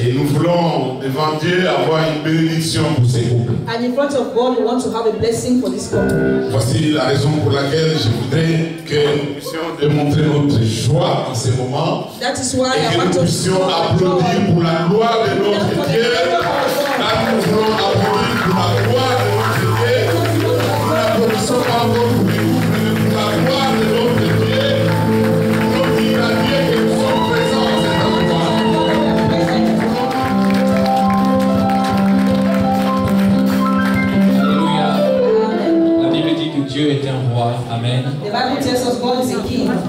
Et nous voulons devant Dieu avoir une bénédiction pour ces couples. And in front of God, we want to have a blessing for this couple. Voici la raison pour laquelle je voudrais que nous puissions démontrer notre joie en ce moment. That is why et que nous puissions applaudir pour la gloire de notre Dieu. Là, nous voulons applaudir pour la gloire de notre Dieu. Nous n'applaudissons pas encore pour les couples, mais pour la gloire de notre Dieu. Nous dire à Dieu que nous sommes présents à cet endroit. Dieu est un roi. Amen.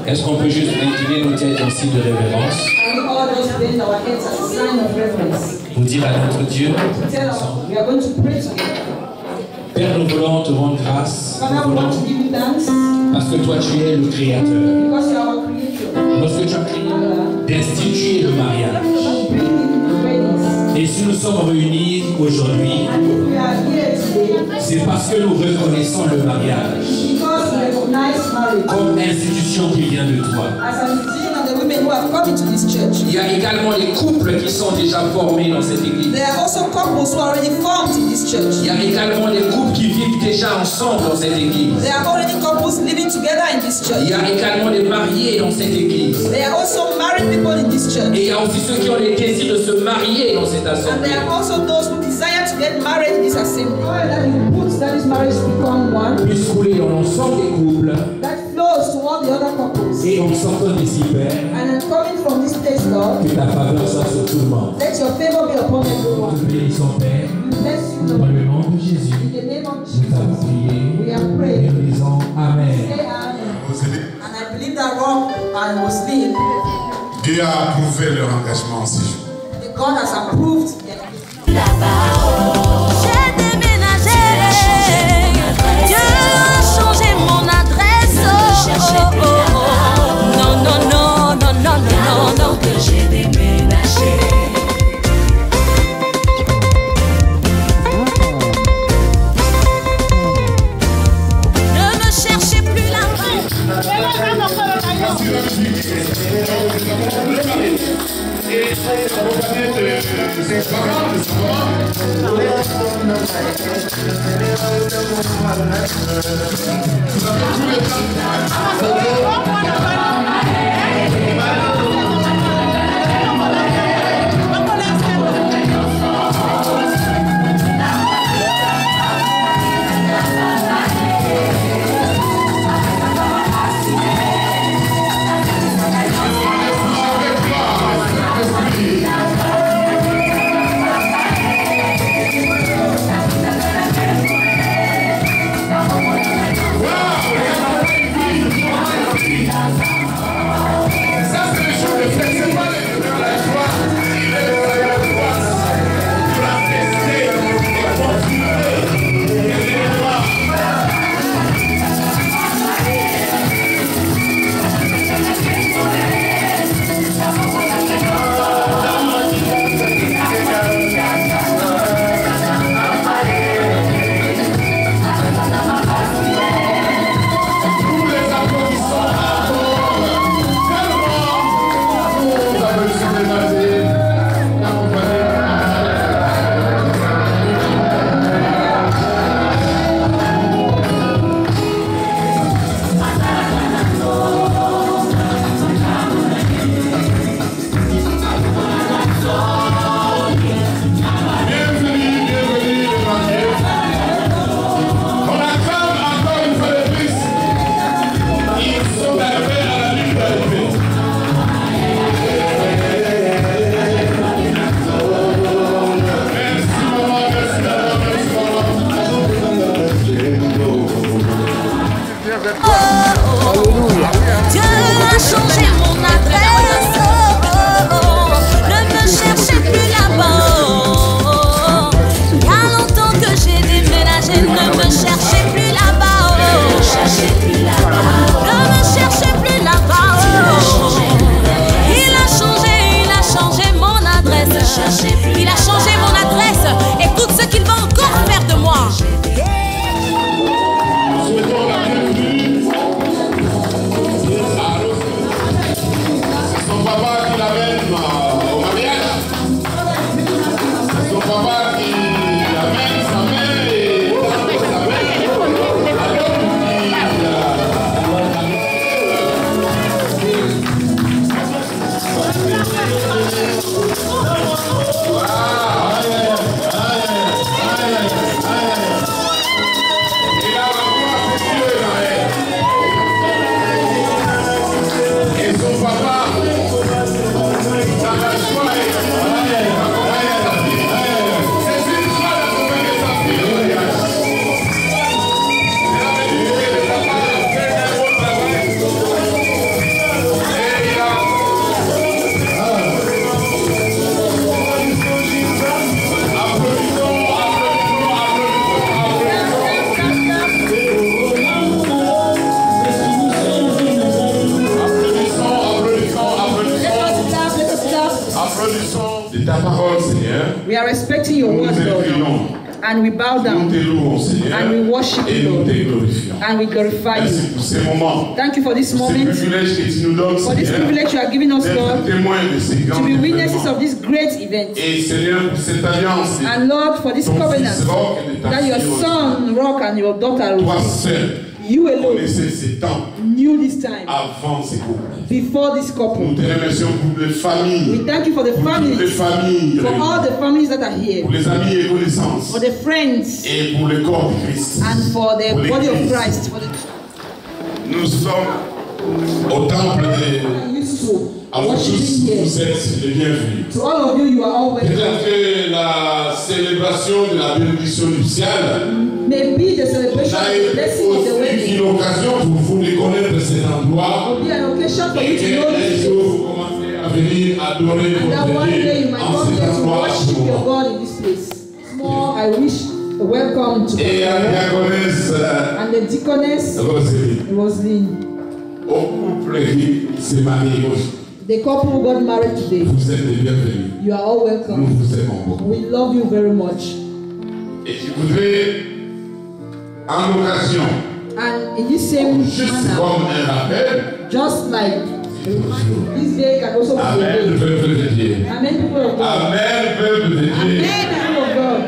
Est-ce qu'on peut juste incliner nos têtes en signe de révérence? Pour dire à notre Dieu, Père, nous voulons te rendre grâce, parce que toi tu es le Créateur. Lorsque tu as créé d'instituer le mariage. Et si nous sommes réunis aujourd'hui, c'est parce que nous reconnaissons le mariage comme institution qui vient de toi. Il y a également les couples qui sont déjà formés dans cette église. Il y a également les couples qui vivent déjà ensemble dans cette église. Il y a également les mariés dans cette église. Et il y a aussi ceux qui ont le désir de se marier dans cette assemblée. Puisse couler dans l'ensemble des couples. Et en sortant d'ici, Père, que ta faveur soit sur tout le monde. Nous te bénissons, Père, dans le nom de Jésus. Nous avons prié et nous disons Amen. Dieu a approuvé leur engagement en 6 jours. God has approved j'ai déménagé. Dieu a changé mon adresse. Non, non, non, non, non, non, non. J'ai déménagé. Ne me cherchez plus là-bas. Ouais. respecter ta parole, Seigneur. We are respecting your Nous word, Lord. t'écrions. And we bow Nous down. te louons, Seigneur. And we worship Et you, nous Lord. te glorifions. And we glorify Merci you. pour ces moments. Thank you for this Pour ces moment. privilèges que tu nous donnes, For this Seigneur. privilege you are giving us, D'être Lord. témoins de ces grands To be witnesses événements. of this great event. Et Seigneur, pour cette alliance, And Lord, for this ton covenant fils Roch et de ta that your fille Rose, son, Rock, and your daughter, toi Ruth, seul, you alone connaissais ces temps knew this time avant ces couples. before this Nous couple. te remercions pour les familles, We thank you for the pour toutes les families, familles, for all the families that are here, pour les amis et connaissances, for the friends, et pour le corps de Christ. and for the Pour body of l'Église. Christ. For the Nous sommes au temple de... used to À vous tous, worshiping here. vous êtes les bienvenus. To all of you, you are all welcome. Peut-être que la célébration de la bénédiction nuptiale Maybe the celebration n'a of the blessing of the été wedding qu'une occasion pour vous déconnaître cet endroit will be an occasion for et you to know qu'un this. jour vous commencez à venir adorer And that votre one day Dieu you might en come cet here to endroit. worship your God in this place. Small, I wish a welcome to Et à la diaconesse and the deaconess, Rosalie, Roselyne. au couple qui s'est marié aujourd'hui, The couple who got married today. vous êtes les bienvenus. You are all Nous welcome. vous aimons beaucoup. We love you very much. Et je voudrais, en occasion, And in this same juste manner, comme un rappel, just like this day can also be a Amen, day. peuple de Dieu. Amen, people of God. Amen, peuple de Dieu. Amen, people of God.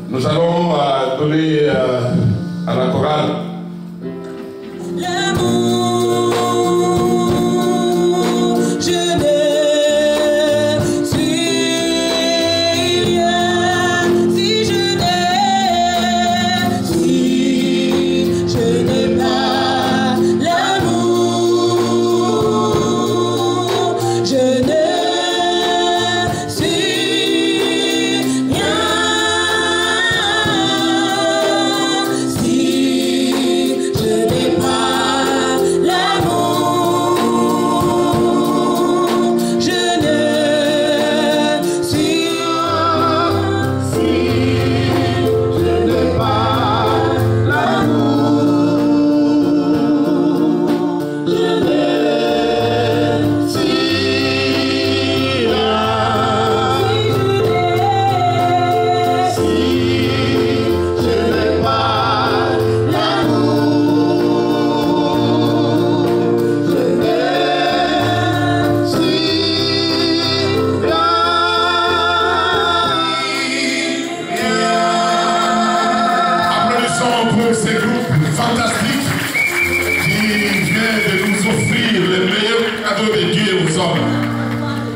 Nous allons donner à la chorale. L'amour, je ne suis rien si je n'ai pas l'amour. Je ne suis rien si je n'ai pas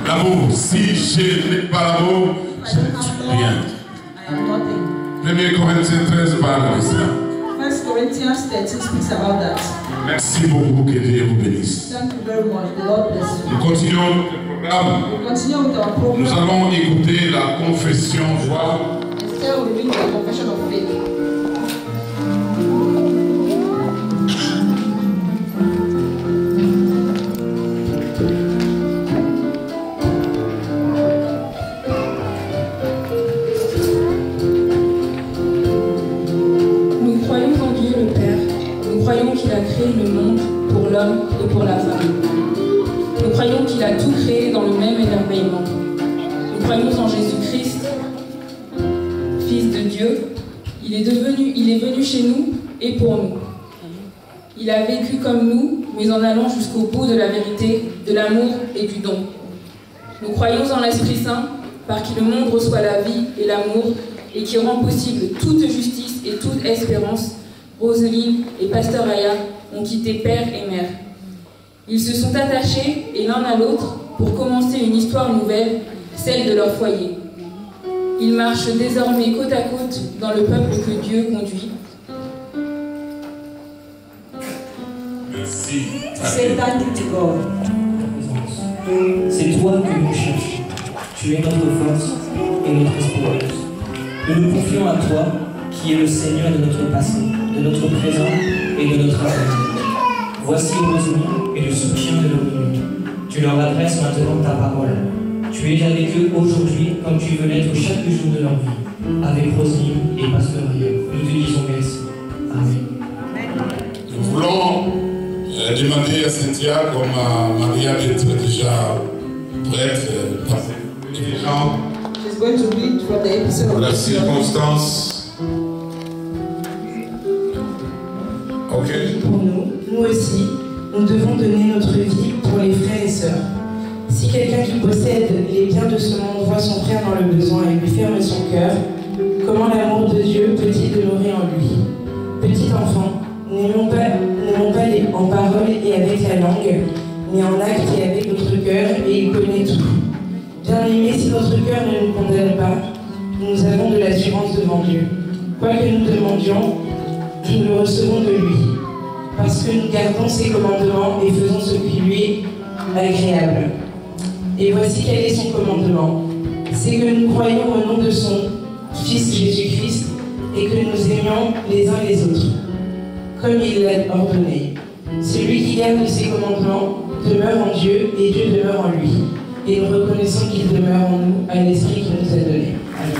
L'amour, si je n'ai pas l'amour, je ne suis rien. I am nothing. 1 Corinthiens 13 parle de cela. 1 Corinthians 13 speaks about that. Merci beaucoup, que Dieu vous bénisse. Thank you very much. The Lord bless you. Nous continuons notre programme. We'll continue with our program. Nous allons écouter la confession voix. Instead, we'll read the confession of faith. Nous croyons en Dieu le Père. Nous croyons qu'il a créé le monde pour l'homme et pour la femme. Nous croyons qu'il a tout créé dans le même émerveillement. Nous croyons en Jésus-Christ, Fils de Dieu. Il est venu chez nous et pour nous. Il a vécu comme nous, mais en allant jusqu'au bout de la vérité, de l'amour et du don. Nous croyons en l'Esprit Saint, par qui le monde reçoit la vie et l'amour, et qui rend possible toute justice et toute espérance. Roselyne et Pasteur Aya ont quitté père et mère. Ils se sont attachés, et l'un à l'autre, pour commencer une histoire nouvelle, celle de leur foyer. Ils marchent désormais côte à côte dans le peuple que Dieu conduit. Merci. Say thank you to God. C'est toi que nous cherchons. Tu es notre force et notre espérance. Nous nous confions à toi, qui es le Seigneur de notre passé, de notre présent et de notre avenir. Voici Roselyne et le soutien de nos minutes. Tu leur adresses maintenant ta parole. Tu es avec eux aujourd'hui comme tu veux l'être chaque jour de leur vie. Avec Roselyne et Pasteur Aya, nous te disons merci. Amen. Nous voulons vais demander à Cynthia, comme Maria d'être déjà prête, les gens, She's going to read from the episode of la circonstance. Ok. Pour nous aussi, nous devons donner notre vie pour les frères et sœurs. Si quelqu'un qui possède les biens de ce monde voit son frère dans le besoin et lui ferme son cœur, comment l'amour de Dieu peut-il demeurer en lui? Petit enfant, n'aimons pas en parole et avec la langue, mais en acte et avec notre cœur, et il connaît tout. Bien-aimés, si notre cœur ne nous condamne pas, nous avons de l'assurance devant Dieu. Quoi que nous demandions, nous le recevons de lui, parce que nous gardons ses commandements et faisons ce qui lui est agréable. Et voici quel est son commandement. C'est que nous croyons au nom de son Fils Jésus-Christ et que nous aimions les uns les autres, comme il l'a ordonné. Celui qui garde ses commandements demeure en Dieu et Dieu demeure en lui. Et nous reconnaissons qu'il demeure en nous à l'Esprit qui nous a donné. Amen.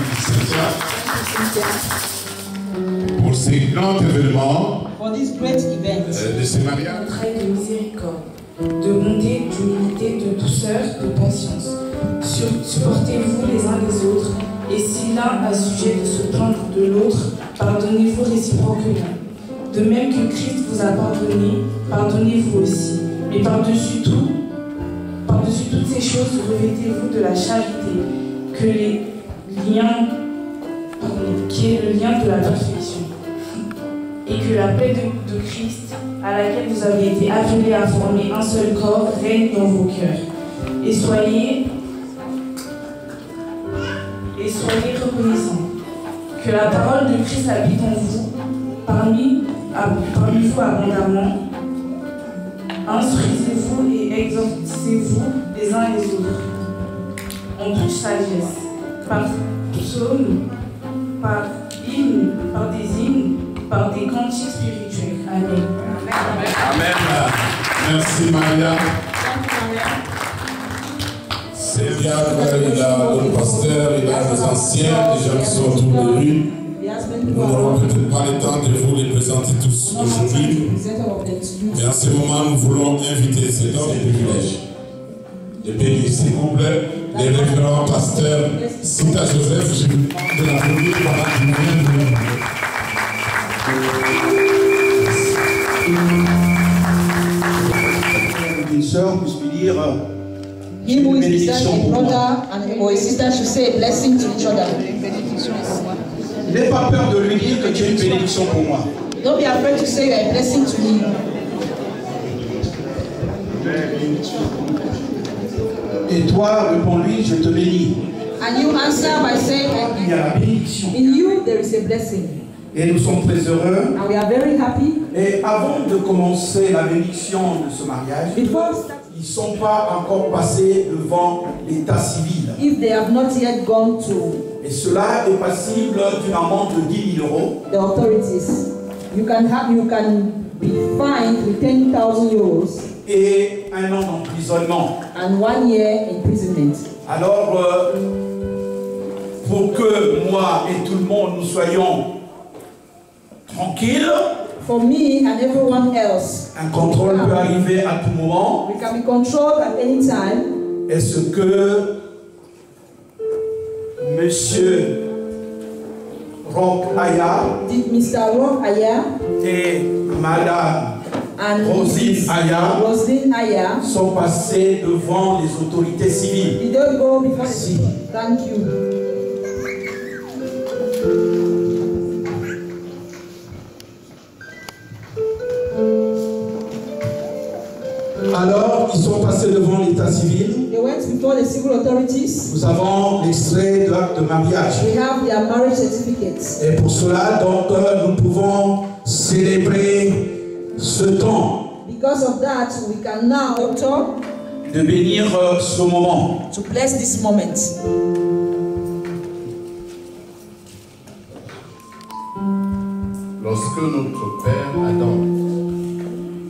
Pour ces grands événements for this great event. De ces mariages, Trait de miséricorde, de bonté, d'humilité, de douceur, de patience. Supportez-vous les uns les autres, et si l'un a sujet de se plaindre de l'autre, pardonnez-vous réciproquement. De même que Christ vous a pardonné, pardonnez-vous aussi. Mais par-dessus toutes ces choses, revêtez-vous de la charité, qui est le lien de la perfection. Et que la paix de Christ, à laquelle vous avez été appelés à former un seul corps, règne dans vos cœurs. Et soyez reconnaissants. Que la parole de Christ habite en vous, parmi vous abondamment. Instruisez-vous et exhortez-vous les uns les autres, en toute sagesse, par psaumes, par hymnes, par des hymnes, par des cantiques spirituels. Amen. Amen. Merci Maria. C'est bien, il a le pasteur, il a les anciens, les gens qui sont autour de lui. Nous n'aurons peut-être pas le temps de vous les présenter tous aujourd'hui. Mais en ce moment, nous voulons inviter cet homme de privilège. De bénir, s'il vous plaît, les référents pasteurs Sita Joseph. Je vous demande de l'applaudir pendant que nous venons de une sœur puisse lui dire He who is beside a brother and or a sister should say a blessing to each other. N'aie pas peur de lui dire que tu es une bénédiction pour moi. Don't be afraid to say you are a blessing to me. Et toi, réponds-lui, je te bénis. And you answer by saying, Il y a la bénédiction. in you there is a blessing. Et nous sommes très heureux. And we are very happy. Et avant de commencer la bénédiction de ce mariage, ils ne sont pas encore passés devant l'état civil. If they have not yet gone to Et cela est passible d'une amende de 10 000 euros. the authorities, you can be fined with 10,000 euros Et 1 an d'emprisonnement. and 1 year imprisonment. Alors, pour que moi et tout le monde nous soyons tranquilles, For me and everyone else, un contrôle peut arriver à tout moment. we can be controlled at any time. Est-ce que Monsieur Roch Aya Did Mr. Roch Aya et Madame and Roselyne Aya Roselyne Aya sont passés devant les autorités civiles? did they go before Merci. Thank you. Alors, ils sont passés devant l'état civil. They went before the civil authorities. Nous avons l'extrait de l'acte de mariage. We have their marriage certificates. Et pour cela, donc, nous pouvons célébrer ce temps Because of that, we can now talk de bénir ce moment. to bless this moment. Lorsque notre père Adam,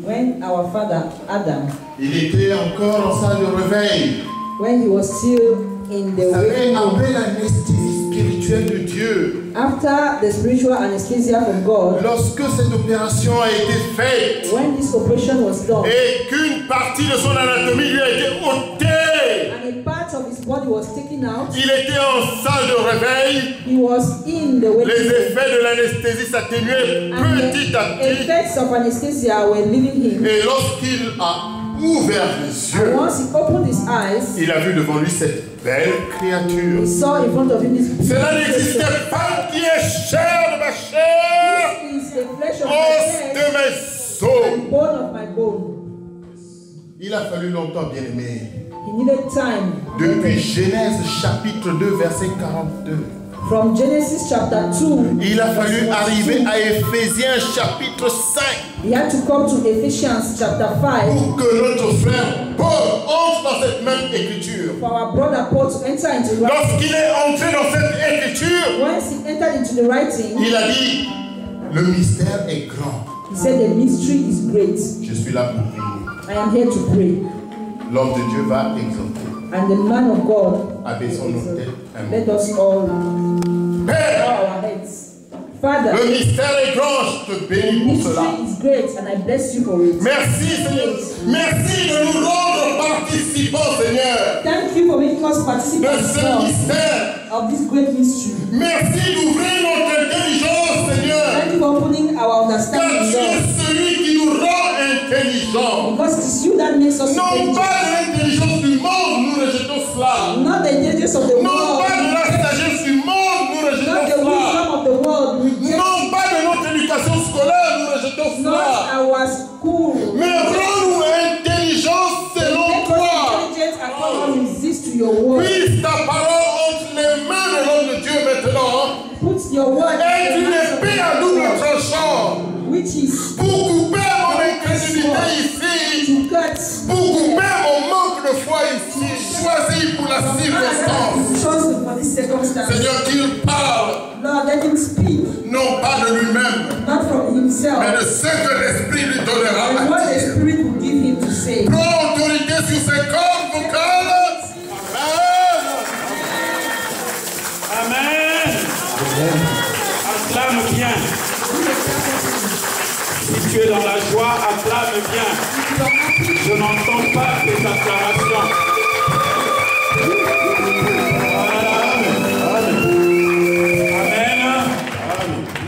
When our father Adam, il était encore en salle de réveil, when he was still in the avait waiting room, appelé l'amnistie spirituelle. anesthésienne de Dieu, after the spiritual anesthesia from God, lorsque cette opération a été faite, when this operation was done, et qu'une partie de son anatomie lui a été ôtée, and a part of his body was taken out, il était en salle de réveil, he was in the les waiting room, effets de l'anesthésie s'atténuaient and petit à the petit, effects of anesthesia were leaving him. et lorsqu'il a ouvert les yeux, And once he opened his eyes, il a vu devant lui cette belle créature. he saw in front of him this Cela n'existait pas, qui est chair de ma chair, This is the flesh of my os flesh de mes os. and bone of my bone. Il a fallu longtemps, bien aimé. He needed time. Depuis Genèse chapitre 2, verset 42. From Genesis chapter 2, Il a fallu arriver à Éphésiens chapitre 5 he had to come to Ephesians chapter 5 pour que notre frère Paul entre dans cette même écriture. for our brother Paul to enter into the writing. Lorsqu'il est entré dans cette écriture, Once he entered into the writing, il a dit, le mystère est grand. he said the mystery is great. Je suis là pour prier. I am here to pray. L'homme de Dieu va exalter. And the man of God, Abaissons nos têtes. let us all bow Père, our heads. Father, le mystère est grand, je te bénis pour cela. mystery is great and I bless you for it. Merci Seigneur. Merci de nous rendre participants, Seigneur, Thank you for making us de participants ce mystère. of this great mystery. Merci d'ouvrir notre intelligence, Seigneur. Thank you for opening our Car understanding, tu es Lord. celui qui nous rend intelligents. Because it is you that makes us Non intelligent. pas de l'intelligence du monde, nous rejetons cela. Not the intelligence of the Non world. pas de la sagesse du monde, nous Not rejetons the cela. wisdom of the world. Non pas de notre éducation scolaire, nous rejetons Not cela. our school. Mais rends-nous intelligents selon Make us toi. intelligent according to resist to your word. Puisse ta parole entre les mains de l'homme de Dieu maintenant. Put your word Est in une the hands of épée à double God, tranchant. which is Pour couper mon incrédulité ici. to cut Pour couper mon manque de foi ici. Choisi pour la circonstance. chosen for this circumstance. Seigneur, qu'il parle. Lord, let him speak, Non pas de lui-même, not from himself, mais de ce que l'Esprit lui donnera and à what the dire. Spirit will give him to say. Prends autorité sur ses cordes vocales. Amen. Amen. Acclame bien. Si tu es dans la joie, acclame bien. Je n'entends pas tes acclamations. Amen.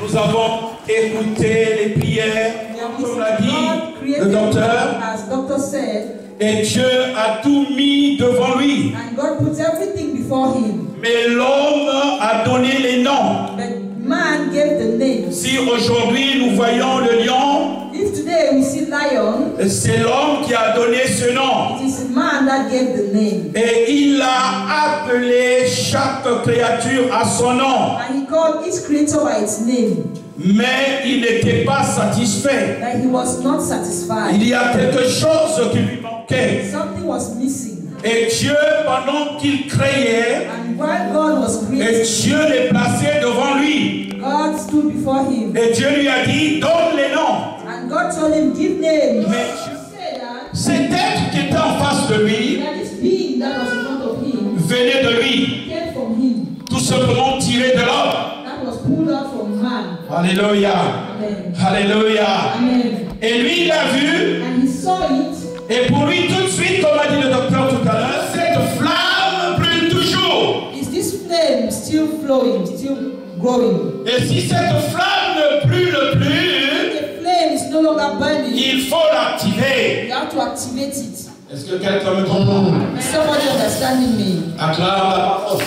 Nous avons écouté les prières, comme l'a dit le docteur, As doctor said, et Dieu a tout mis devant lui. and God puts everything before him. Mais l'homme a donné les noms. But man gave the names. Si aujourd'hui nous voyons le lion, If today we see lion, c'est l'homme qui a donné ce nom. it is man that gave the name. Et il a appelé chaque créature à son nom. And he called each creator by its name. Mais il n'était pas satisfait. But he was not satisfied. Il y a quelque chose qui lui manquait. Something was missing. Et Dieu, pendant qu'il créait, And while God was et creating, Dieu les plaçait devant lui. God stood before him. Et Dieu lui a dit, donne les noms. And God told him, give names. Mais Say that, cet être qui était en face de lui that this being that was in front of him venait de lui. came from him. Tout simplement tiré de l'homme. That was pulled out from man. Alléluia. Amen. Alléluia. Amen. Et lui, il a vu. And he saw it. Et pour lui, tout de suite, comme a dit le docteur tout à l'heure, cette flamme brûle toujours. Is this flame still flowing, still growing? Et si cette flamme ne brûle plus, The flame is no longer burning. il faut l'activer. You have to activate it. Est-ce que quelqu'un me comprend? Is somebody understanding me? Acclame la parole.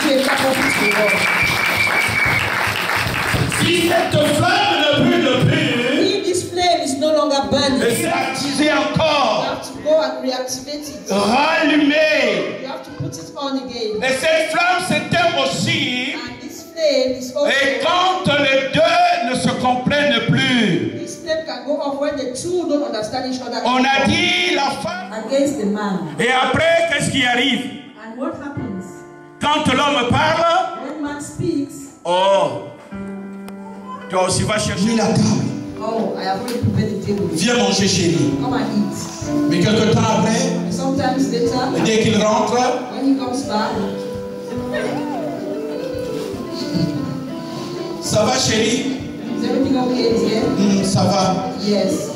Give a clap of it to God. Si cette flamme ne brûle plus, If this flame is no longer burning, et c'est activé you encore, have to go and reactivate it. rallumé. You have to put it on again. Et cette flamme s'éteint aussi. And this flame is also. Et quand les deux ne se comprennent plus, This flame can go off when the two don't understand each other. on a dit la femme. Against the man. Et après, qu'est-ce qui arrive? And what happens? Quand l'homme parle, When man speaks, oh, toi aussi va chercher la table. oh, I have already prepared the table. Viens manger chez lui. Come and eat. Mais quelque temps après, And sometimes later, dès qu'il rentre, when he comes back, Ça va, chérie? Is everything okay, dear? Ça va. Yes.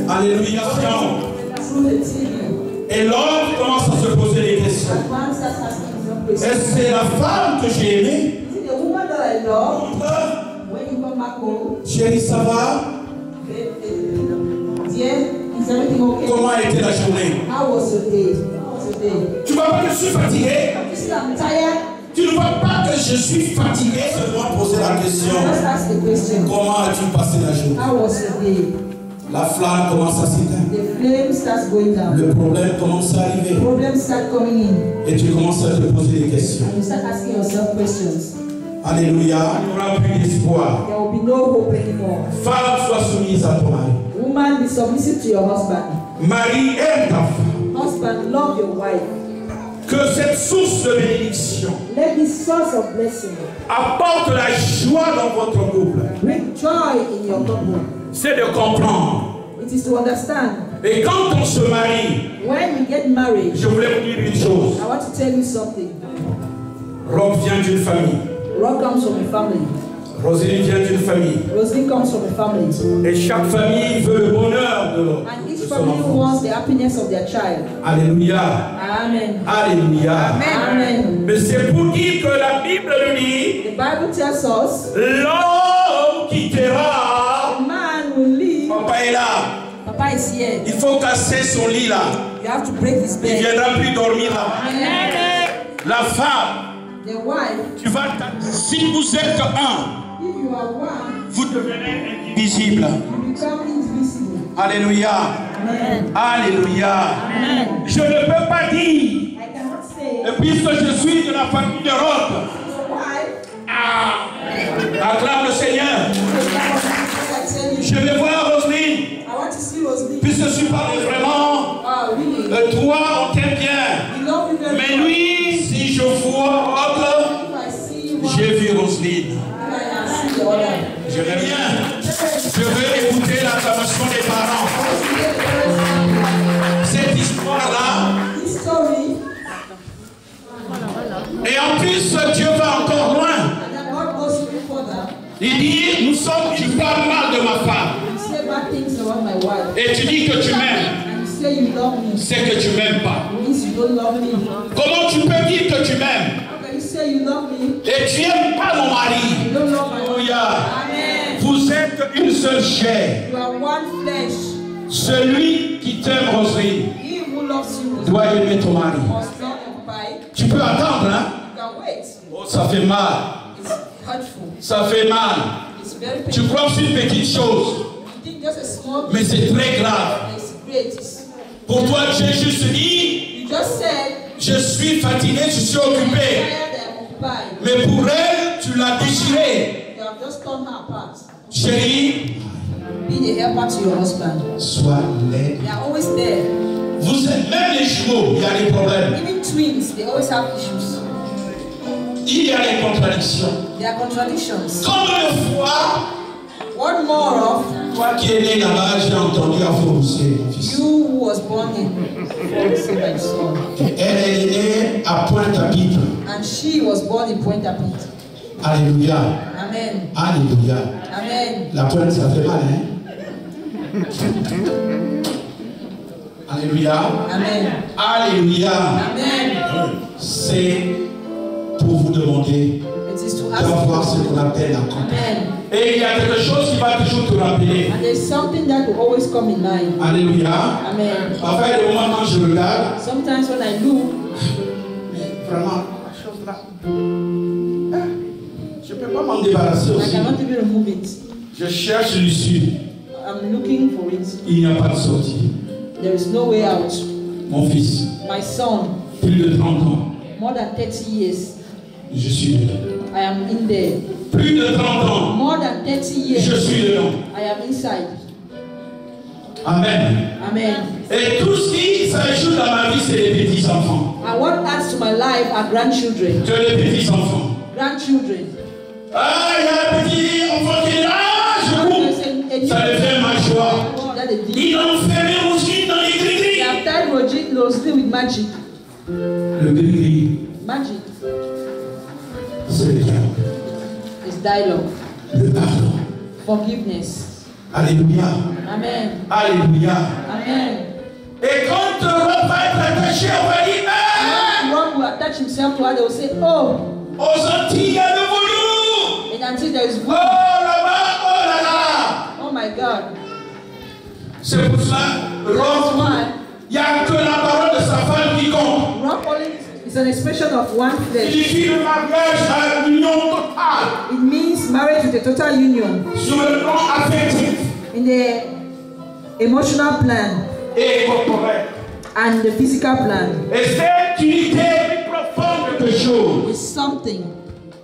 Alléluia. Through the TV. Et l'homme commence à se poser des questions. Est-ce que c'est la femme que j'ai aimée? Is it the woman that I love? When you come back home? Chérie, ça va? Dear, is everything okay? Comment a été la journée? How was your day? How was your day? Tu ne vois pas que je suis fatigué? You see, I'm tired. Tu ne vois pas que je suis fatigué? Seulement poser la question. Let's ask the question. Comment as-tu passé la journée? How was your day? La flamme commence à s'éteindre. The flame starts going down. Le problème commence à arriver. Problems start coming in. Et tu commences à te poser des questions. And you start asking yourself questions. Alléluia. Il n'y aura plus d'espoir. There will be no hope anymore. Femme, sois soumise à ton mari. Woman, be submissive to your husband. Mari, aime ta femme. Husband, love your wife. Que cette source de bénédiction Let this source of blessing apporte la joie dans votre couple. bring joy in your couple. C'est de comprendre. It is to understand. Et quand on se marie, When we get married, je voulais vous dire une chose. I want to tell you something. Rob vient d'une famille. Rob comes from a family. Roselyne vient d'une famille. Roselyne comes from a family. Et chaque famille veut le bonheur de l'autre. And each family wants the happiness of their child. Alléluia. Amen. Alléluia. Amen. Mais c'est pour dire que la Bible nous dit, The Bible tells us, l'homme quittera. a man will leave. Papa est là. Papa is here. Il faut casser son lit là. You have to break his Il ne bed. viendra plus dormir là. Amen. La femme, The wife, tu vas si vous êtes un, if you are one, vous devenez indivisible. you become invisible. Alléluia. Amen. Alléluia. Amen. Je ne peux pas dire, I cannot say, et puisque je suis de la famille de Rob, your wife, acclame le Seigneur. I tell you, Je vais voir Roselyne, I want to see Roselyne. puisque tu parles vraiment. Wow, really? Toi, on t'aime bien. We love you very Mais much. lui, si je vois autre, If I see you, j'ai vu Roselyne. I see the other. Je vais bien. Je veux écouter l'acclamation des parents. Cette histoire-là. This story, Et en plus, Dieu va encore loin. and then God goes even further. Il dit, tu parles mal de ma femme. You say bad things about my wife. Et tu dis que tu m'aimes. And you say you love me. C'est que tu m'aimes pas. It means you don't love me. Comment tu peux dire que tu m'aimes? How can you say you love me? Et tu n'aimes pas mon mari? You don't love my wife. Alléluia. Amen. Vous êtes une seule chair. You are one flesh. Celui qui t'aime, Roselyne, He who loves you doit aimer ton mari. must love your wife. Tu peux attendre, hein? You can wait. Oh, ça fait mal. It's hurtful. Ça fait mal. It's very Tu painful. crois que c'est une petite chose, You think just a small mais c'est très grave. it's great. Pour toi, j'ai juste dit, You just said, je suis fatigué, je suis occupé. tired and occupied. Mais pour elle, tu l'as déchiré. You have just torn her apart. Chérie, Be the helper to your husband. sois laide. They are always there. Vous êtes même les jumeaux, il y a des problèmes. Even twins, they always have issues. Il y a des contradictions. There are contradictions. Combien de fois, What more of toi qui es né là-bas, j'ai entendu à Foncé, mon fils. you who was born in Forest by son, Elle est née à Pointe-à-Pitre. and she was born in Pointe-à-Pitre. Alléluia. Amen. Alléluia. Amen. La pointe, ça fait mal, hein? Alléluia. Amen. Alléluia. Amen. C'est pour vous demander It is to ask. d'avoir ce qu'on appelle la compassion. Amen. Et il y a quelque chose qui va toujours te rappeler. And there's something that will always come in mind. Alléluia. Amen. Parfois, il y a des moments quand je regarde, Sometimes when I look, mais vraiment, la chose là, je ne peux pas m'en débarrasser I aussi. cannot even remove it. Je cherche l'issue. I'm looking for it. Il n'y a pas de sortie. There is no way out. Mon fils, My son, plus de 30 ans, more than 30 years, je suis dedans. I am in there. Plus de 30 ans, More than 30 years, je suis dedans. I am inside. Amen. Amen. Et tout ce qui s'ajoute dans ma vie, c'est les petits-enfants. And what adds to my life are grandchildren. Que les petits-enfants. Grandchildren. Ah, il y a un petit enfant qui est là, je coupe. Ça les fait ma joie. Ils ont fermé aussi dans les gris-gris. They have tied Roselyne with magic. Le gris-gris, Magic. c'est les dialogue. Le pardon. Forgiveness. Alléluia. Amen. Alléluia. Amen. Et quand l'homme va être attaché, on va dire One will attach himself to her, they will say, oh. Aux Antilles, il y a de voodoo. And until there is voodoo. Oh là-bas, oh là là. Oh my God. C'est pour ça, il n'y a que la parole de sa femme qui compte. Rock only is an expression of one flesh. Il signifie le mariage à l'union totale. It means marriage with a total union. Sur le plan affectif. In the emotional plan. Et corporel. And the physical plan. Et cette unité est plus profonde que chose. It's something.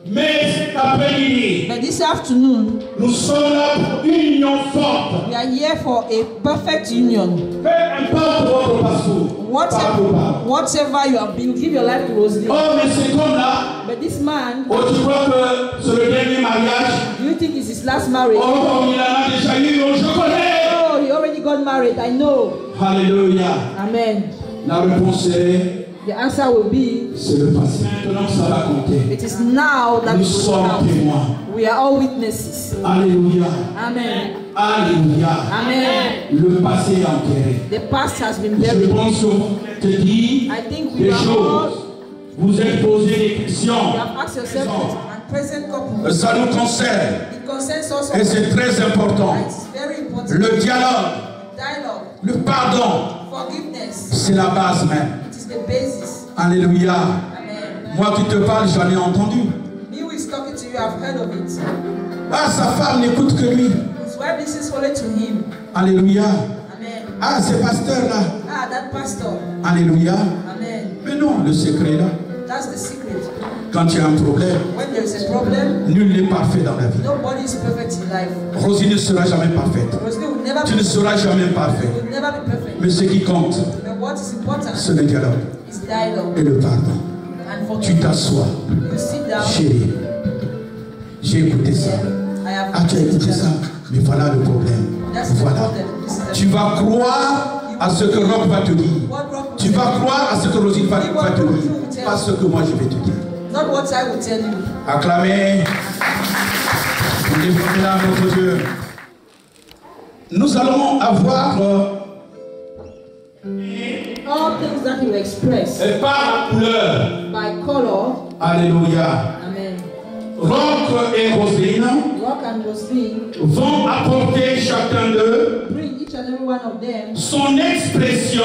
Mais cet après-midi, but this afternoon, nous sommes là pour une union forte. We are here for a perfect union. Peu importe votre parcours. Whatever you have been, give your life to Roselyne. Oh, mais c'est comme là. But this man. Oh, tu crois que c'est le dernier mariage? Do you think it's his last marriage? Oh, il en a déjà eu, je connais. Oh, he already got married. I know. Alléluia. Amen. La réponse est. The answer will be. C'est le passé. Maintenant, ça va compter. It is now that nous sommes témoins. We are all witnesses. Alléluia. Amen. Alléluia. Amen. Le passé est enterré. The past has been buried. Je pense qu'on te dit des choses. Vous êtes posé des questions. You have asked yourself and present couple. Ça nous concerne. It concerns us. Et c'est très important. It's very important. Le dialogue. Le pardon. Forgiveness. C'est la base même. It is the basis. Alléluia. Amen. Moi qui te parle, j'en ai entendu. Me who is talking to you, I've heard of it. Ah, sa femme n'écoute que lui. His wife listens only to him. Alléluia. Amen. Ah, ce pasteur-là. Ah, that pastor. Alléluia. Amen. Mais non, le secret là. That's the secret. Quand il y a un problème, when there is a problem, nul n'est parfait dans la vie. Nobody is perfect in life. Rosie ne sera jamais parfaite. Will never tu ne seras jamais parfait. Will never be perfect. Mais ce qui compte, c'est le dialogue et le pardon. Tu t'assois. Chérie, j'ai écouté ça. Ah, tu as écouté ça, mais voilà le problème. Voilà. Tu vas croire à ce que Rob va te dire. Tu vas croire à ce que Rosie va te dire. Pas ce que moi je vais te dire. Not what I will tell you. Acclamez. Défendez-la, notre Dieu. Nous allons avoir all things that you express par la couleur. By color. Alléluia. Amen. Rock et Roselyne vont apporter chacun d'eux son expression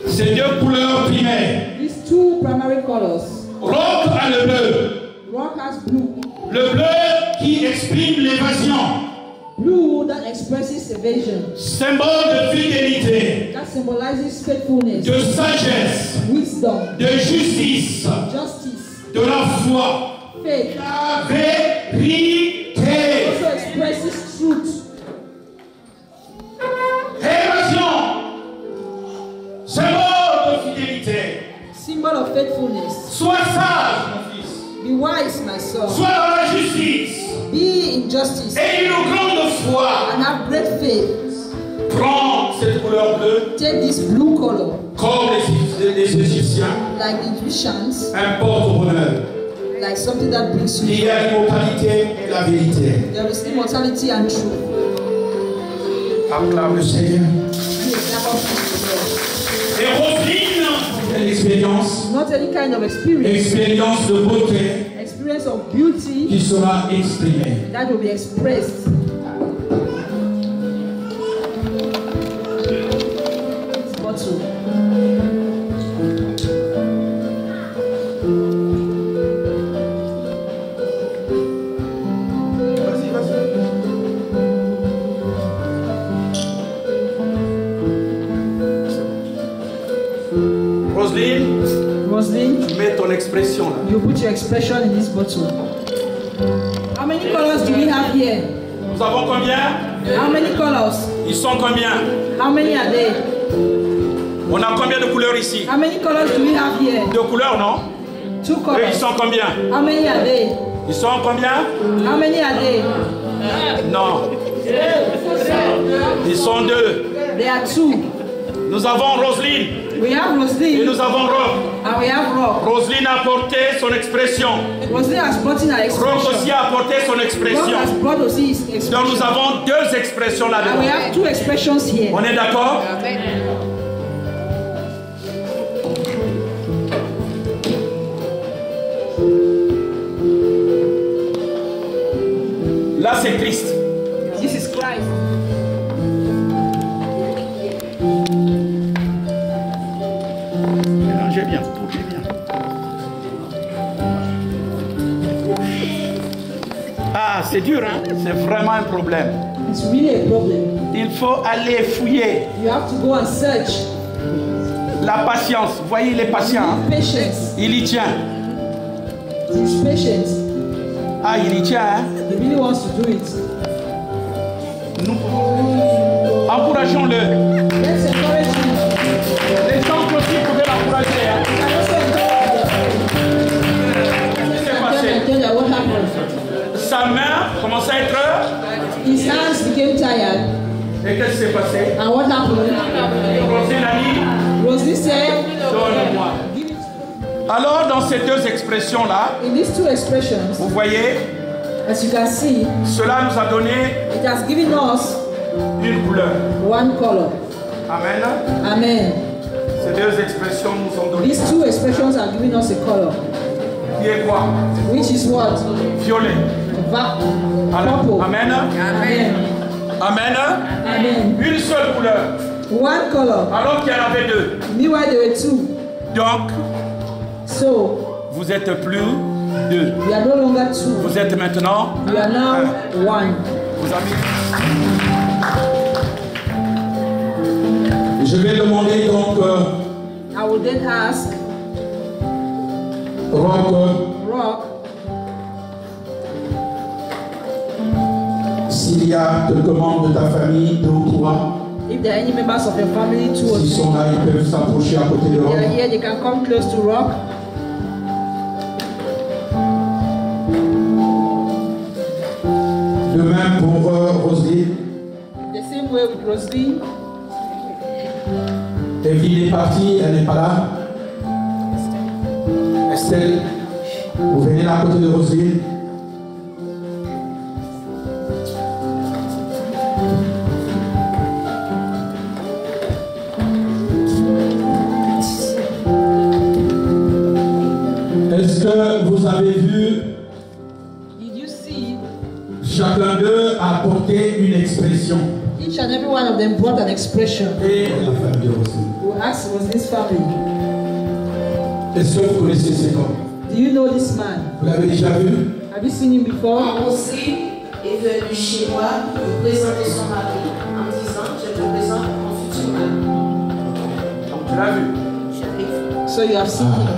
ces deux couleurs primaires. These two primary colors. Rock a le bleu. Rock has blue. Le bleu qui exprime l'évasion. Blue that expresses evasion. Symbole de fidélité. That symbolizes faithfulness. De sagesse. Wisdom. De justice. Justice. De la foi. Faith. La vérité. Also expresses truth. Évasion. Symbole de fidélité. Symbol of faithfulness. Sois sage, mon fils. Be wise, my son. Sois dans la justice. Be in justice. Et une grande foi. And have great faith. Prends cette couleur bleue. Take this blue color. Comme les Égyptiens. Like the Egyptians. Un porte-bonheur. Like something that brings you. Il y a l'immortalité et la vérité. There is immortality and truth. Acclame le Seigneur. Et Roselyne, quelle expérience? Not any kind of experience. Expérience de beauté. Experience of beauty. Qui sera exprimée. That will be expressed. This bottle. Roselyne, tu mets ton expression là. You put your expression in this bottle. How many colors do we have here? Nous avons combien? How many colors? Ils sont combien? How many are they? On a combien de couleurs ici? How many colors do we have here? Deux couleurs, non? Two colors. Et ils sont combien? How many are they? Ils sont combien? How many are they? Non. Ils sont deux. They are two. Nous avons Roselyne. We have Roselyne. Et nous avons Rob. And we have Rob. Roselyne a apporté son expression. Roselyne has brought in her expression. Rob aussi a apporté son expression. Rob has brought aussi his expression. Donc nous avons deux expressions là-dedans. And we have two expressions here. On est d'accord? Là c'est Christ. This is Christ. Mélangez bien, touchez bien. Ah, c'est dur, hein? C'est vraiment un problème. It's really a problem. Il faut aller fouiller. You have to go and search. La patience, vous voyez les patients. Hein? Patience. Il y tient. He's patient. Ah, il y tient, hein? He really wants to do it. Nous encourageons-le. Let's encourage him. Les gens aussi pouvaient l'encourager. Hein? Qu'est-ce qui s'est passé? What happened? Sa main commençait à être. His hands became tired. Et qu'est-ce qui s'est passé? And what happened? Roselyne a dit, Roselyne said, donne-moi. Alors, dans ces deux expressions-là, in these two expressions, vous voyez, as you can see, cela nous a donné it has given us une couleur. one color. Amen. Amen. Ces deux expressions nous ont donné. These two expressions are giving us a color. Qui est quoi? Which is what? Violet. Purple. Amen. Amen. Amen. Amen. Une seule couleur. One color. Alors qu'il y en avait deux. Meanwhile, there were two. Donc, so, vous êtes plus deux. We are no longer two. Vous êtes maintenant. We are now one. Vous avez. Je vais demander donc. I will then ask. Rock. S'il y a quelques membres de ta famille, deux ou trois. If there are any members of your family, two or three. S'ils sont là, ils peuvent s'approcher à côté de Rock. They are here, they can come close to Rock. De même pour Roselyne. The same way with Roselyne. Evelyne est partie, elle n'est pas là. Estelle, vous venez là à côté de Roselyne. Est-ce que vous avez vu? Did you see? Chacun d'eux a apporté une expression. Each and every one of them brought an expression. Et la famille de Roselyne. Who asked was this family? Est-ce que vous connaissez cet homme? Do you know this man? Vous l'avez déjà vu? Have you seen him before? Roselyne est venue chez moi me présenter son mari en me disant je te présente mon futur mari. Donc tu l'as vu? Je l'ai vu. So you have seen him.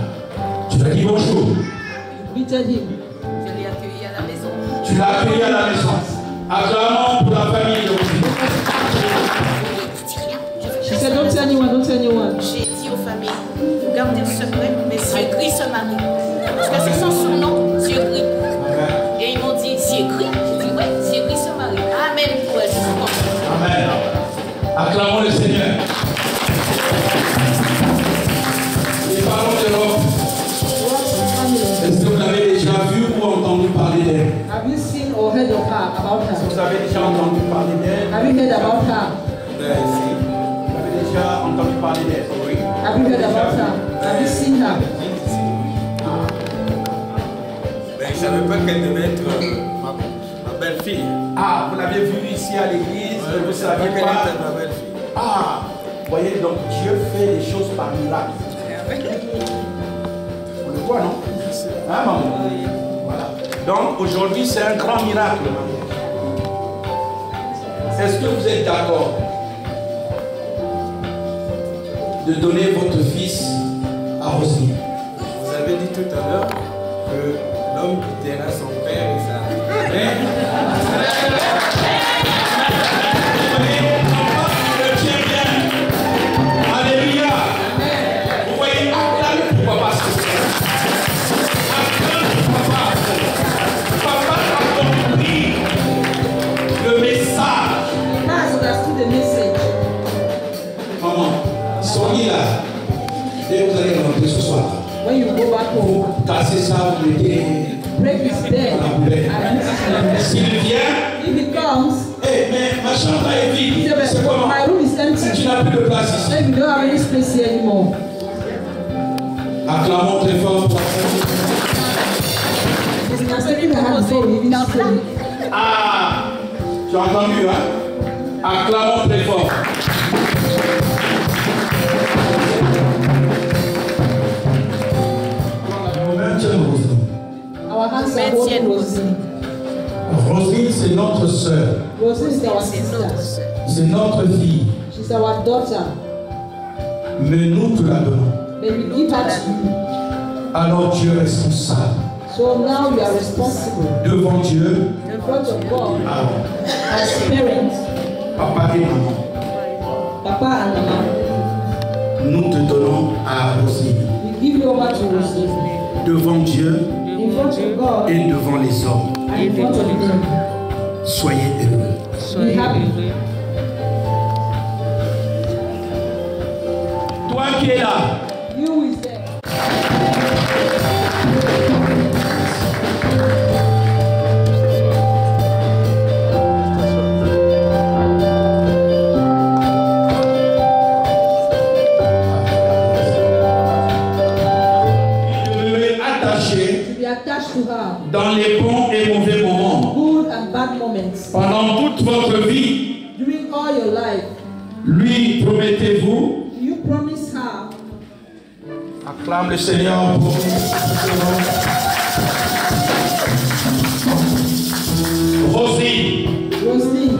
Tu lui as dit bonjour. You greeted him. Je l'ai accueilli à la maison. Tu l'as accueilli à la maison. Acclamons pour la famille de Roselyne. She said, don't tell anyone, don't tell anyone. J'ai dit aux familles, vous gardez le secret, mais Dieu Gris se marie. Parce que c'est son surnom, Dieu Gris. Et ils m'ont dit, Dieu Gris. J'ai dit, ouais, Dieu Gris se marie. Amen pour elle. Amen. Acclamons le Seigneur. Les parents de l'homme. Est-ce que vous l'avez déjà vu ou entendu parler d'elle? Have you seen or heard of her, about her? Vous avez déjà entendu parler d'elle? Have you heard about her? Vous avez déjà entendu parler d'elle? Oui. Have you heard about her? Have you seen her? Mais je ne savais pas qu'elle devait être ma belle-fille. Ah, vous l'avez vu ici à l'église, vous ne savez qu'elle pas. était ma belle-fille. Ah, vous voyez, donc Dieu fait des choses par miracle. On le voit, non? Hein, maman? Voilà. Donc aujourd'hui, c'est un grand miracle. Est-ce que vous êtes d'accord de donner votre fils à Roselyne? Vous avez dit tout à l'heure que l'homme quittera son père et sa mère. Alléluia. Vous voyez, acclame pour papa. Acclame pour papa. Papa a compris le message. Papa has understood the message. Maman, rentrez ce soir, when you go back home, cassez ça, vous mettez break his dead. à la poubelle. S'il vient, If he comes, mais ma chambre est vide. he says, C'est comment? my room is empty. Tu n'as plus de place ici. Then you don't have any space here anymore. Acclamons très fort pour Ah, tu as entendu, hein? Acclamons très fort. Roselyne, c'est notre sœur. C'est notre fille. She's our daughter. Mais nous te la donnons. May we give her to you. Alors tu es responsable. So now you are responsible. Devant Dieu. In front of God. As parents. Papa et maman. Papa and mama. Nous te donnons à Roselyne. We give you over to Roselyne. Devant Dieu. In front of God. Et devant les hommes. And in front of them. Soyez heureux. Be happy. Toi qui es là. You is there. Dans les bons et mauvais moments. Good and bad moments. Pendant toute votre vie. During all your life. Lui promettez-vous. You promise her. Acclame le Seigneur pour Roselyne. Roselyne.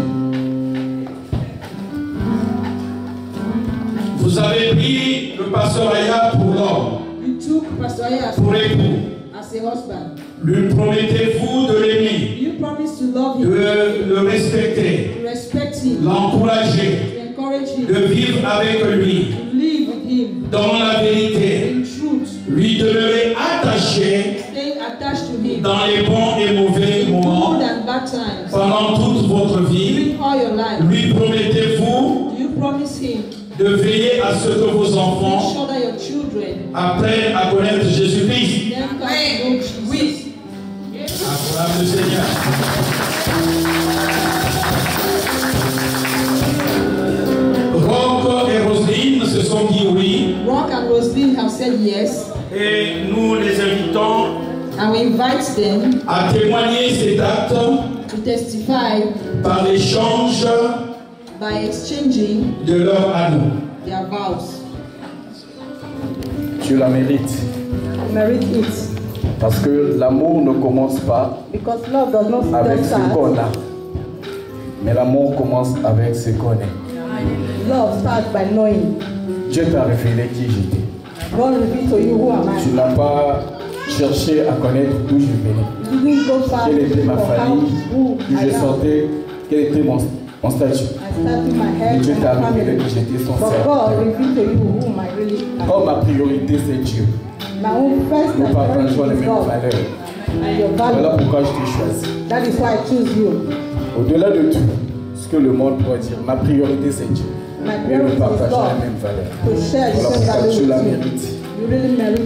Vous avez pris le pasteur Aya pour l'homme. You took Pastor Aya pour époux. As a husband. Lui promettez-vous de l'aimer. You promise to love him. De le respecter. To respect him. L'encourager. To encourage him. De vivre avec lui. To live with him. Dans la vérité. In truth. Lui demeurer attaché. Stay attached to him. Dans les bons et mauvais moments. Good and bad times. Pendant toute votre vie. During all your life. Lui promettez-vous. Do you promise him? De veiller à ce que vos enfants sure that your children apprennent à connaître Jésus-Christ. Oui. Acclame le Seigneur. Rock et Roselyne se sont dit oui. Rock and Roselyne have said yes. Et nous les invitons and we invite them à témoigner cet acte to testify par l'échange by exchanging de leur amour. Their vows. Tu la mérites. Merit it. Parce que l'amour ne commence pas avec ce qu'on a. Mais l'amour commence avec ce qu'on est. Love starts by knowing. Dieu t'a révélé qui j'étais. God revealed to you who am I. Tu n'as pas cherché à connaître d'où je venais. Quelle était ma famille, d'où je sortais, quel était mon statut. Et Dieu t'a révélé que j'étais son serviteur. Comme ma priorité c'est Dieu. Nous partageons les mêmes valeurs. Voilà pourquoi je t'ai choisi. Au-delà de tout, ce que le monde pourrait dire, ma priorité c'est Dieu. Et nous partageons les mêmes valeurs. Voilà pourquoi tu la mérites.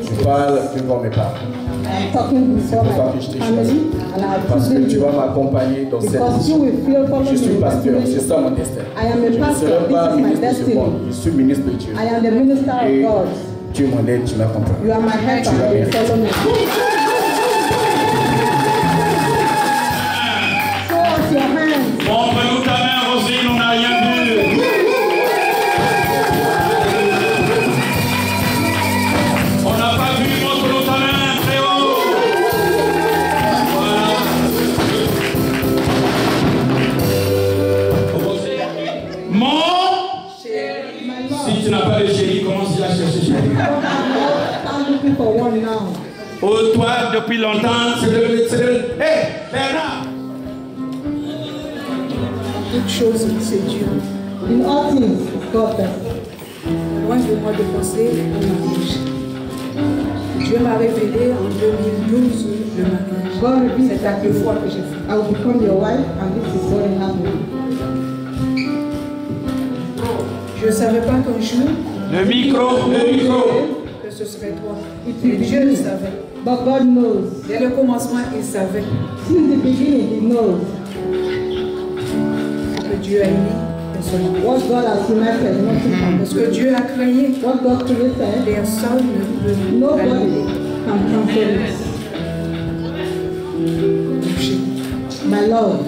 Tu parles devant mes parents. C'est pour ça que je t'ai choisi. Parce que tu vas m'accompagner dans cette mission. Je suis pasteur, c'est ça mon destin. Je ne serai pas ministre de ce monde, je suis ministre de Dieu. Et tu es mon aide, tu m'accompagnes. Tu la mérites. Montre-nous ta main, Roselyne, on n'a rien vu. On n'a pas vu, montre-nous ta main, très haut. Voilà. Mon chéri. Si tu n'as pas de chéri, commence à chercher chéri. Oh, toi, depuis longtemps, c'est le... Hé, Bernard! Toutes choses, c'est Dieu. In all things, God. Loin de moi de penser au mariage. Dieu m'a révélé en 2012 le mariage. C'est la première fois que j'ai fait. I will become your wife and this is what happened. Je ne savais pas qu'un jour, le micro. que ce serait toi. Et Dieu le savait. But God knows. Dès le commencement, il savait. Since the beginning, He knows. Que Dieu a uni. What God has united, nothing. Parce que Dieu a créé. What God created, personne ne peut nobody can cancel it. My Lord.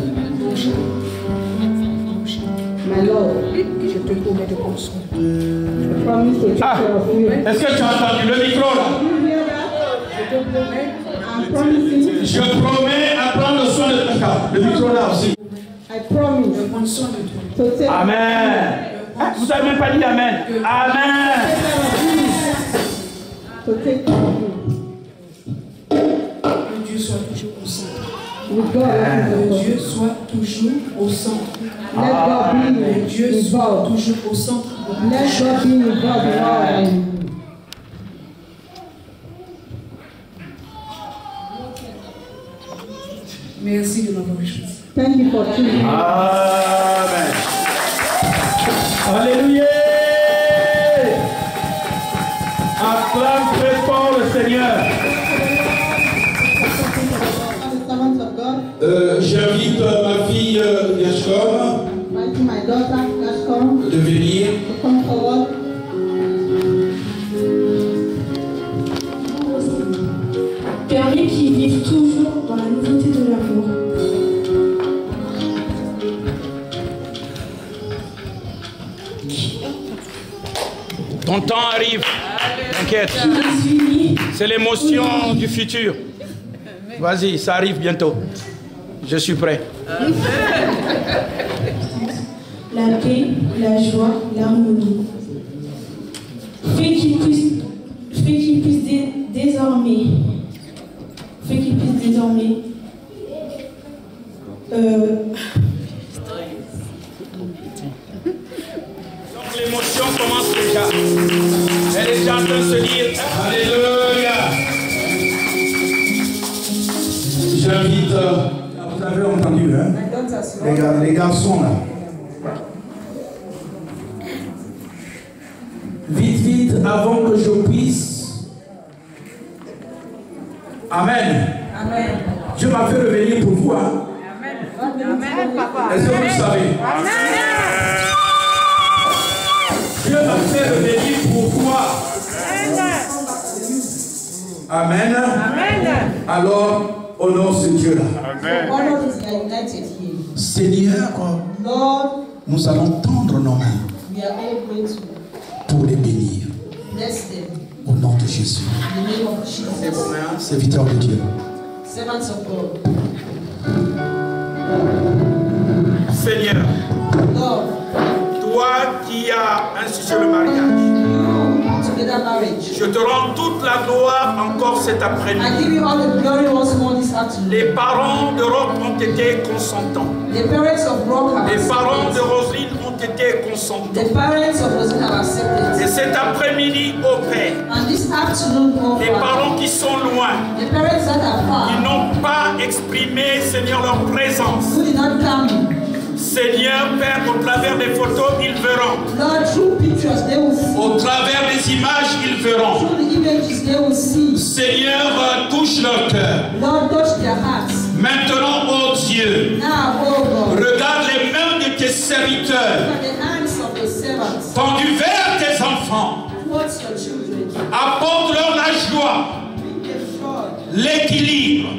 My Lord. Je te promets de construire. I promise to take care of you. Est-ce que tu as entendu le micro là? Je te promets. I'm promising. Je promets à prendre soin de ton cas. Le micro là aussi. I promise. Je prends soin de toi. Amen. Vous n'avez même pas dit Amen. Amen. To take care of you. Que Dieu soit toujours au centre. Que Dieu soit toujours au centre. Let God be que Dieu soit toujours au centre. Let God be involved. Merci de m'avoir choisi. Thank you for choosing. Amen. Alléluia. Acclame très fort le Seigneur. J'invite ma fille Yashkom de venir. Permis qu'ils vivent toujours dans la nouveauté de l'amour. Ton temps arrive. T'inquiète. C'est l'émotion du futur. Vas-y, ça arrive bientôt. Je suis prêt. La paix, la joie, l'harmonie. Fais qu'ils puissent désormais. L'émotion commence déjà. Elle est déjà en train de se dire Alléluia. J'invite. Vous avez entendu, hein? Les garçons là. Vite, avant que je puisse. Amen. Amen. Dieu m'a fait revenir pour vous. Hein? Amen. Est-ce que vous le savez? Dieu m'a fait revenir pour toi. Amen. Alors, honore ce Dieu-là. Seigneur, nous allons tendre nos mains pour les bénir. Au nom de Jésus. Serviteur de Dieu. Seigneur, toi qui as institué le mariage, je te rends toute la gloire encore cet après-midi. Les parents de Rock ont été consentants. Les parents de Roselyne ont été consentants. Et cet après-midi au Père, les parents qui sont loin, qui n'ont pas exprimé, Seigneur, leur présence, Seigneur, Père, au travers des photos, ils verront. Au travers des images, ils verront. Seigneur, touche leur cœur. Maintenant, oh Dieu, regarde les mains de tes serviteurs tendus vers tes enfants. Apporte-leur la joie, l'équilibre.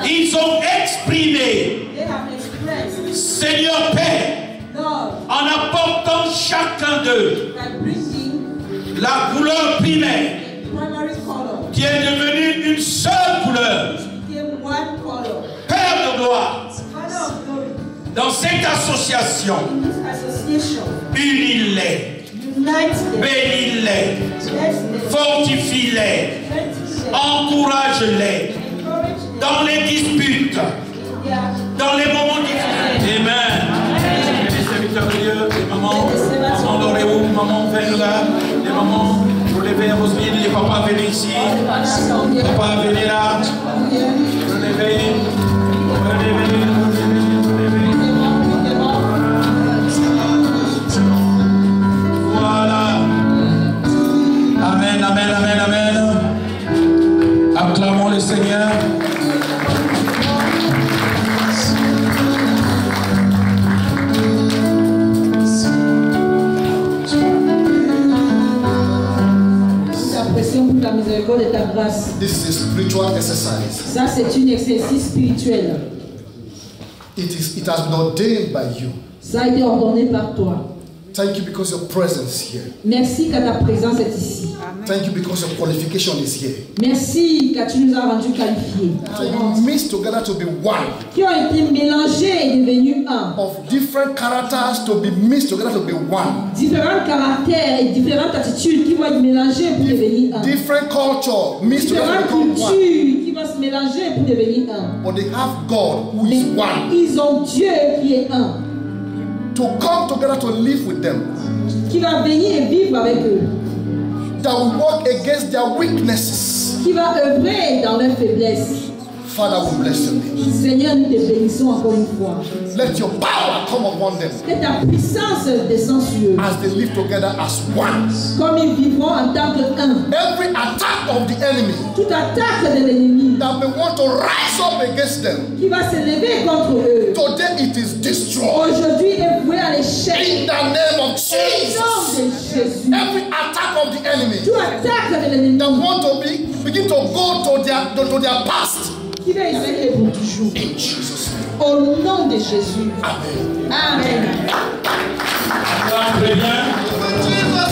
Ils ont exprimé, Seigneur Père, en apportant chacun d'eux la couleur primaire qui est devenue une seule couleur. Père de gloire, dans cette association, unis-les, bénis-les, fortifie-les, encourage-les dans les disputes, dans les moments difficiles. Amen. Les serviteurs de Dieu, les mamans, maman Doréo, maman Venga, les mamans, pour lever à Roselyne, les papas venez ici, papa venez là, relevez, relevez. Voilà. Amen, amen, Seigneur. Pour ta miséricorde et ta grâce. This is a spiritual exercise. Ça, c'est un exercice spirituel. It has been ordained by you. Ça a été ordonné par toi. Thank you because your presence here. Merci car ta présence est ici. Thank you because your qualification is here. Merci car tu nous as rendus qualifiés. So you mixed together to be one. Qui ont été mélangés et devenus un. Of different characters to be mixed together to be one. Différents caractères et différentes attitudes qui vont être mélangées pour devenir un. Different culture mixed together to become one. Qui vont se mélanger pour devenir un. But they have God who is one. Ils ont Dieu qui est un. To come together to live with them. Qui va venir et vivre avec eux. That will work against their weaknesses. Qui va œuvrer dans leurs faiblesses. Father, we bless your name. Seigneur, nous te bénissons encore une fois. Let your power come upon them. Que ta puissance descende sur eux. As they live together as one. Comme ils vivront en tant qu'un. Every attack of the enemy. Toute attaque de l'ennemi. That may want to rise up against them. Qui va se lever contre eux. Today it is destroyed. Aujourd'hui est voué à l'échec. In the name of Jesus. Au nom de Jésus. Every attack of the enemy. Toute attaque de l'ennemi. That want to begin to go to their past. Qui va essayer pour toujours. In Jesus' name. Au nom de Jésus. Amen. Amen. Très bien. Jesus.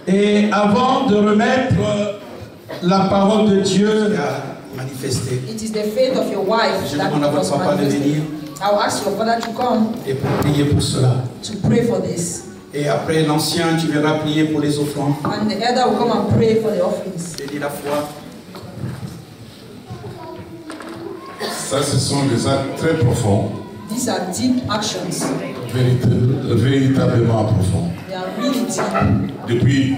Et avant de remettre la parole de Dieu à manifester, it is the faith of your wife je that demande à was votre papa de venir I'll ask your father to come et pour prier pour cela. to pray for this. Et après l'ancien, tu verras prier pour les offrandes. And the elder will come and pray for the offerings. Et dis la foi. Ça, ce sont des actes très profonds. These are deep actions. Véritablement profonds. They are really deep. Depuis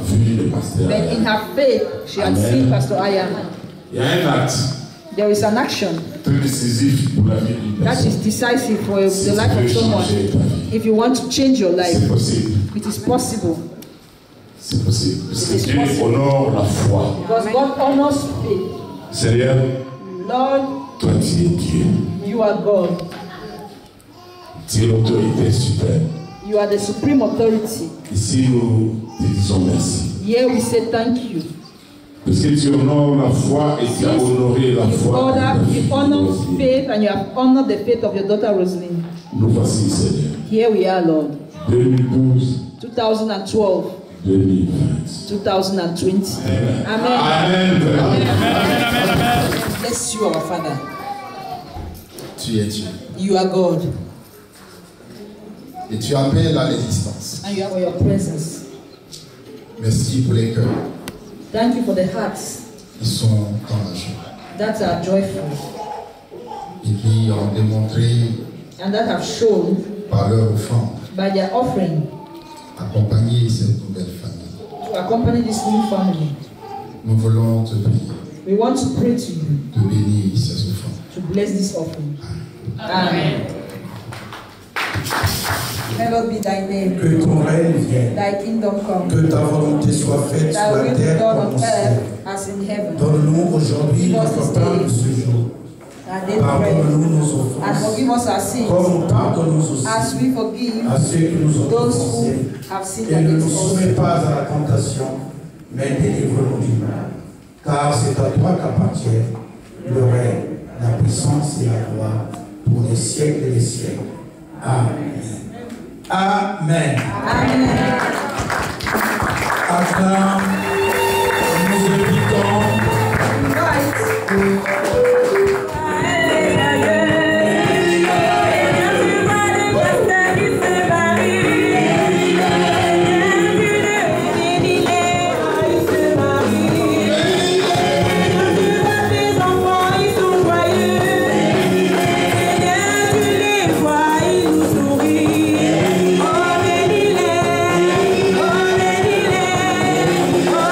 vu le pasteur. But in her faith, she had seen Pastor Aya. Il y a un acte There is an action très décisif pour la vie d'une that personne. is decisive for the life of someone. If you want to change your life, C'est possible. it is possible. C'est possible. Parce que It is Dieu possible. honore la foi. Because God honors faith. Seigneur, Lord, toi tu es Dieu. you are God. Tu es l'autorité suprême. You are the supreme authority. Ici, nous te disons merci. Here we say thank you. Parce que tu honores la foi et tu as honoré la foi. You honor faith and you have honored the faith of your daughter Rosalind. Nous voici, Seigneur. Here we are, Lord. 2012, 2012, 2020. 2020. Amen. Amen. Amen. Bless you, our Father. Tu es Dieu. You are God. Et tu appelles à l'existence. And you are for your presence. Merci pour les cœurs Thank you for the hearts qui sont dans la joie. that are joyful Et qui ont démontré and that have shown par leur offrande by their offering accompagner cette nouvelle famille. to accompany this new family. Nous voulons te prier We want to pray to you de bénir ces offrandes. to bless this offering. Amen. Hallowed be thy name. Que ton règne vienne. Thy kingdom come. Que ta volonté soit faite Thy sur la will be terre done comme on au ciel. earth as in heaven. Donne-nous aujourd'hui Give us notre this pain de day ce jour. our daily bread. Pardonne-nous nos And offenses, forgive us our sins comme nous pardonnons aussi as we forgive à ceux qui nous ont those who offensés. have sinned Et ne nous against us. soumets pas à la tentation, mais délivre-nous du mal. Car c'est à toi qu'appartient le règne, la puissance et la gloire pour les siècles et les siècles. Amen. Amen. Amen. Attends, nous invitons Right. Oh,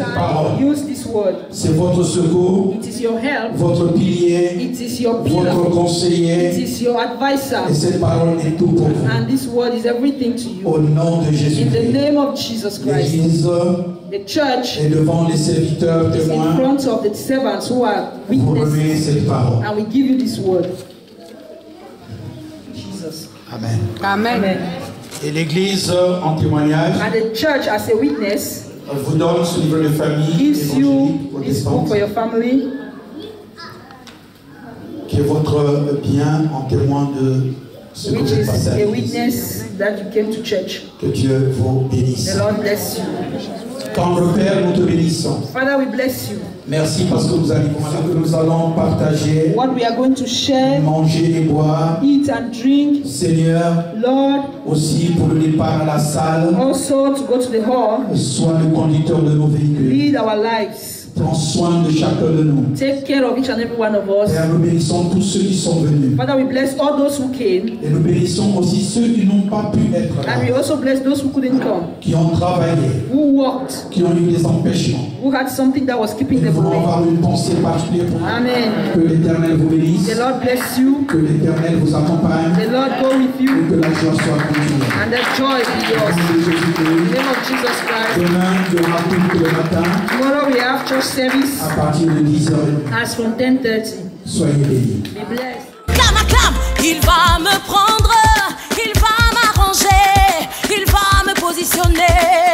cette parole. Use this word. C'est votre secours, It is your help. votre pilier, It is your pillar. votre conseiller. It is your advisor. Et cette parole est tout pour vous. And this word is everything to you. Au nom de Jésus. In the name of Jesus Christ. L'Église the church est devant les serviteurs is témoins. in front of the servants who are Vous remet witnesses. cette parole. And we give you this word. Jesus. Amen. Amen. Et l'Église en témoignage And the church as a witness vous donne ce livre de famille gives you this book protestante for your family, qui est votre bien en témoin de ce que which vous is passez à a l'Église. witness that you came to church. Que Dieu vous bénisse. The Lord bless you. Tendre Père, nous te bénissons. Father, we bless you. Merci parce que nous allons partager, What we are going to share, manger et boire. eat and drink, Seigneur, Lord, aussi pour le départ à la salle, also to go to the hall, sois le conducteur de nos véhicules. lead our lives. Prends soin de chacun de nous. Take care of each and every one of us. Père, nous bénissons tous ceux qui sont venus. Father, we bless all those who came. Et nous bénissons aussi ceux qui n'ont pas pu être là, And we also bless those who couldn't come, qui ont travaillé, who walked, qui ont eu des empêchements. who had something that was keeping Nous them voulons away. avoir une pensée particulière pour vous. Amen. Que l'Éternel vous bénisse, The Lord bless you. que l'Éternel vous accompagne, The Lord go with et you. que la joie soit continue. And that joy be Au yours. nom de In Jésus-Christ. the name of Jesus Christ. Demain, il y aura tout le matin Tomorrow we have church service à partir de 10h. as from 10:30. Soyez bénis. Be blessed. Clam, acclame, il va me prendre, il va m'arranger, il va me positionner.